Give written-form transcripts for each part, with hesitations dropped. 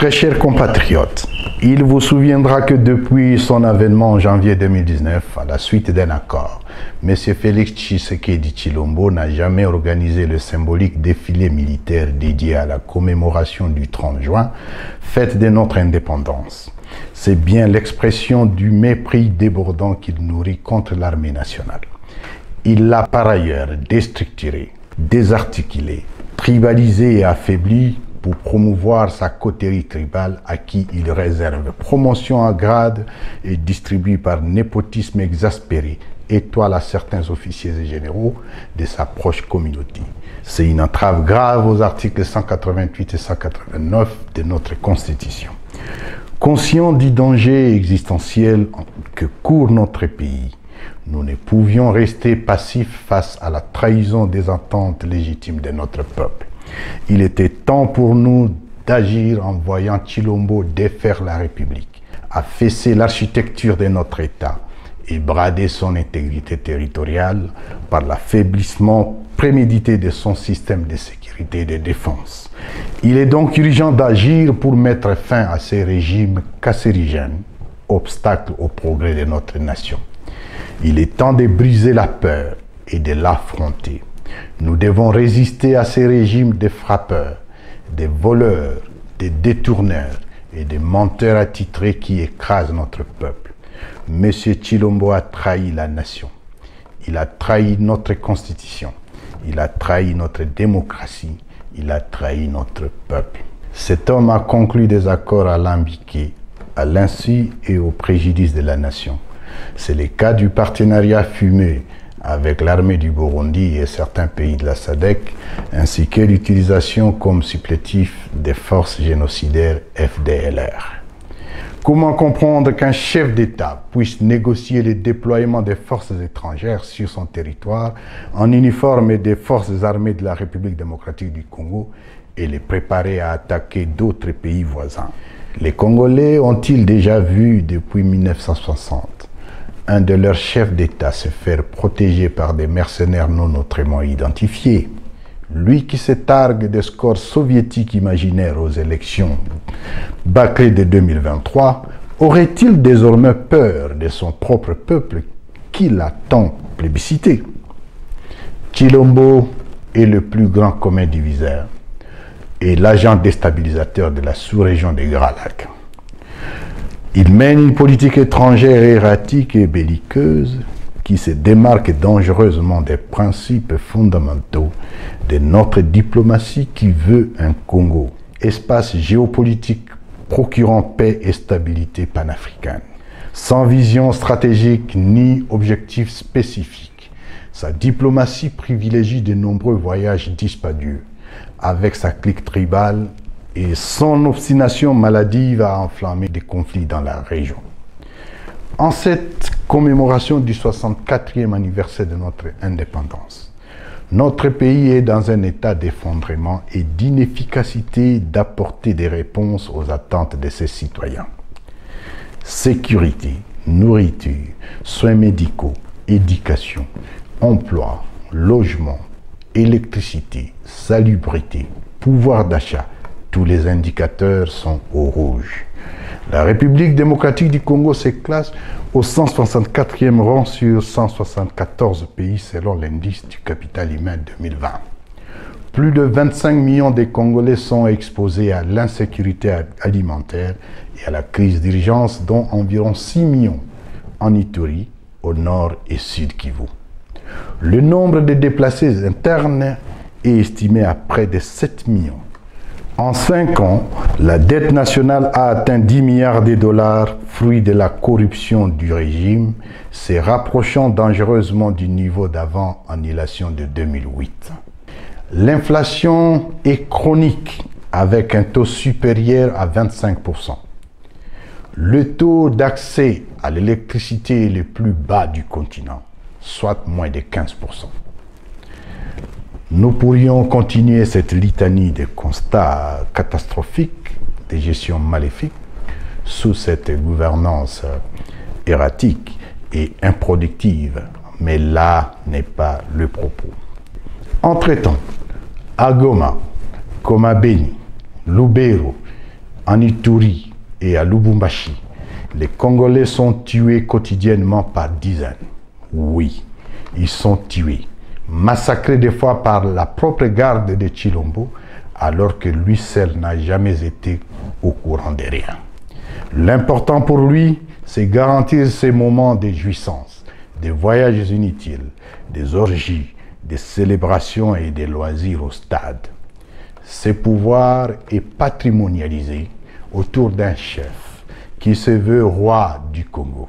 Très chers compatriotes, il vous souviendra que depuis son avènement en janvier 2019, à la suite d'un accord, M. Félix Tshisekedi Tshilombo n'a jamais organisé le symbolique défilé militaire dédié à la commémoration du 30 juin, fête de notre indépendance. C'est bien l'expression du mépris débordant qu'il nourrit contre l'armée nationale. Il l'a par ailleurs déstructuré, désarticulé, tribalisé et affaibli pour promouvoir sa coterie tribale à qui il réserve promotion à grade et distribue par népotisme exaspéré étoile à certains officiers et généraux de sa proche communauté. C'est une entrave grave aux articles 188 et 189 de notre Constitution. Conscients du danger existentiel que court notre pays, nous ne pouvions rester passifs face à la trahison des attentes légitimes de notre peuple. Il était temps pour nous d'agir en voyant Tshilombo défaire la République, affaisser l'architecture de notre État et brader son intégrité territoriale par l'affaiblissement prémédité de son système de sécurité et de défense. Il est donc urgent d'agir pour mettre fin à ces régimes cancérigènes, obstacles au progrès de notre nation. Il est temps de briser la peur et de l'affronter. Nous devons résister à ces régimes de frappeurs, des voleurs, des détourneurs et des menteurs attitrés qui écrasent notre peuple. M. Tshilombo a trahi la nation. Il a trahi notre constitution. Il a trahi notre démocratie. Il a trahi notre peuple. Cet homme a conclu des accords alambiqués à l'insu et au préjudice de la nation. C'est le cas du partenariat fumeux avec l'armée du Burundi et certains pays de la SADC, ainsi que l'utilisation comme supplétif des forces génocidaires FDLR. Comment comprendre qu'un chef d'État puisse négocier le déploiement des forces étrangères sur son territoire en uniforme des forces armées de la République démocratique du Congo et les préparer à attaquer d'autres pays voisins? Les Congolais ont-ils déjà vu depuis 1960 un de leurs chefs d'État se faire protéger par des mercenaires non autrement identifiés? Lui qui se targue des scores soviétiques imaginaires aux élections bâclées de 2023, aurait-il désormais peur de son propre peuple qui l'a tant plébiscité? Tshilombo est le plus grand commun diviseur et l'agent déstabilisateur de la sous-région des Grands Lacs. Il mène une politique étrangère erratique et belliqueuse qui se démarque dangereusement des principes fondamentaux de notre diplomatie qui veut un Congo, espace géopolitique procurant paix et stabilité panafricaine. Sans vision stratégique ni objectif spécifique, sa diplomatie privilégie de nombreux voyages dispendieux avec sa clique tribale et son obstination maladive à enflammer des conflits dans la région. En cette commémoration du 64e anniversaire de notre indépendance, notre pays est dans un état d'effondrement et d'inefficacité d'apporter des réponses aux attentes de ses citoyens. Sécurité, nourriture, soins médicaux, éducation, emploi, logement, électricité, salubrité, pouvoir d'achat, tous les indicateurs sont au rouge. La République démocratique du Congo se classe au 164e rang sur 174 pays selon l'indice du capital humain 2020. Plus de 25 millions de Congolais sont exposés à l'insécurité alimentaire et à la crise d'urgence, dont environ 6 millions en Ituri, au nord et sud Kivu. Le nombre de déplacés internes est estimé à près de 7 millions. En 5 ans, la dette nationale a atteint 10 milliards de dollars, fruit de la corruption du régime, se rapprochant dangereusement du niveau d'avant annulation de 2008. L'inflation est chronique, avec un taux supérieur à 25%. Le taux d'accès à l'électricité est le plus bas du continent, soit moins de 15%. Nous pourrions continuer cette litanie de constats catastrophiques, de gestion maléfique, sous cette gouvernance erratique et improductive, mais là n'est pas le propos. Entre-temps, à Goma, comme à Beni, Lubero En Ituri et à Lubumbashi, les Congolais sont tués quotidiennement par dizaines. Oui, ils sont tués, massacrés des fois par la propre garde de Tshilombo, alors que lui seul n'a jamais été au courant de rien. L'important pour lui, c'est garantir ces moments de jouissance, des voyages inutiles, des orgies, des célébrations et des loisirs au stade. Ce pouvoir est patrimonialisé autour d'un chef qui se veut roi du Congo,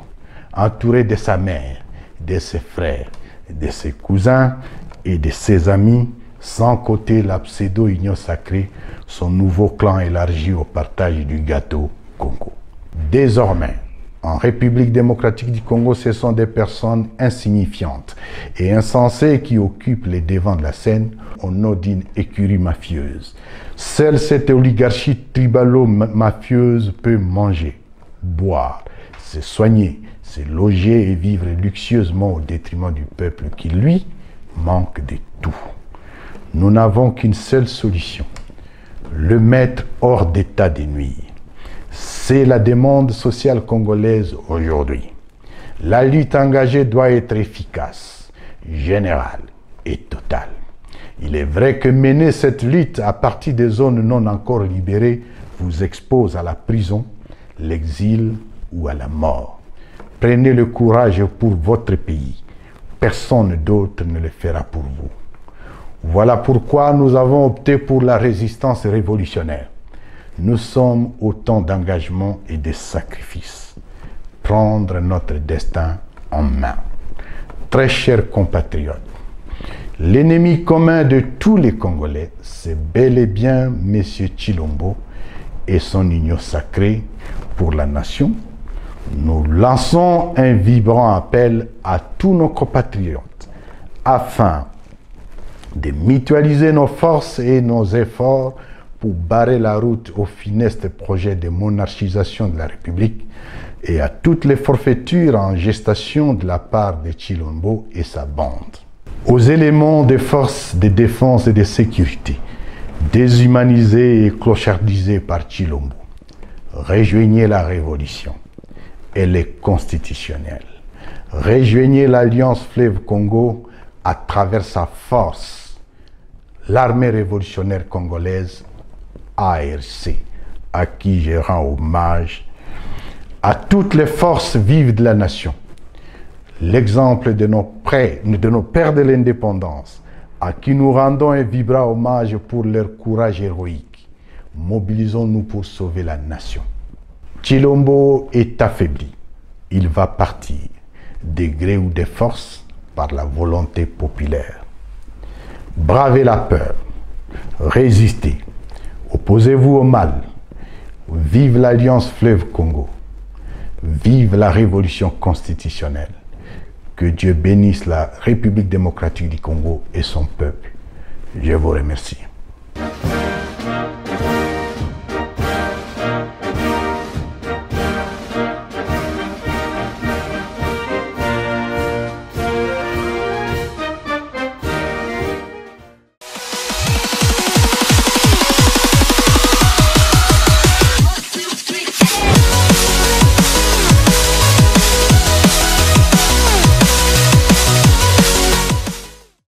entouré de sa mère, de ses frères, de ses cousins et de ses amis, sans compter la pseudo-union sacrée, son nouveau clan élargi au partage du gâteau Congo. Désormais, en République démocratique du Congo, ce sont des personnes insignifiantes et insensées qui occupent les devants de la scène au nom d'une écurie mafieuse. Seule cette oligarchie tribalo-mafieuse peut manger, boire, se soigner, se loger et vivre luxueusement au détriment du peuple qui, lui, manque de tout. Nous n'avons qu'une seule solution, le mettre hors d'état de nuire. C'est la demande sociale congolaise aujourd'hui. La lutte engagée doit être efficace, générale et totale. Il est vrai que mener cette lutte à partir des zones non encore libérées vous expose à la prison, l'exil ou à la mort. Prenez le courage pour votre pays. Personne d'autre ne le fera pour vous. Voilà pourquoi nous avons opté pour la résistance révolutionnaire. Nous sommes au temps d'engagement et de sacrifice. Prendre notre destin en main. Très chers compatriotes, l'ennemi commun de tous les Congolais, c'est bel et bien M. Tshilombo et son union sacrée pour la nation. Nous lançons un vibrant appel à tous nos compatriotes afin de mutualiser nos forces et nos efforts pour barrer la route au funeste projet de monarchisation de la République et à toutes les forfaitures en gestation de la part de Tshilombo et sa bande. Aux éléments des forces de défense et de sécurité, déshumanisés et clochardisés par Tshilombo, rejoignez la révolution. Elle est constitutionnelle. Rejoignez l'Alliance Fleuve Congo à travers sa force, l'armée révolutionnaire congolaise, ARC, à qui je rends hommage, à toutes les forces vives de la nation. L'exemple de nos pères de l'indépendance, à qui nous rendons un vibrant hommage pour leur courage héroïque. Mobilisons-nous pour sauver la nation. Tshilombo est affaibli. Il va partir, de gré ou de force, par la volonté populaire. Bravez la peur, résistez, opposez-vous au mal. Vive l'Alliance Fleuve Congo. Vive la révolution constitutionnelle. Que Dieu bénisse la République démocratique du Congo et son peuple. Je vous remercie.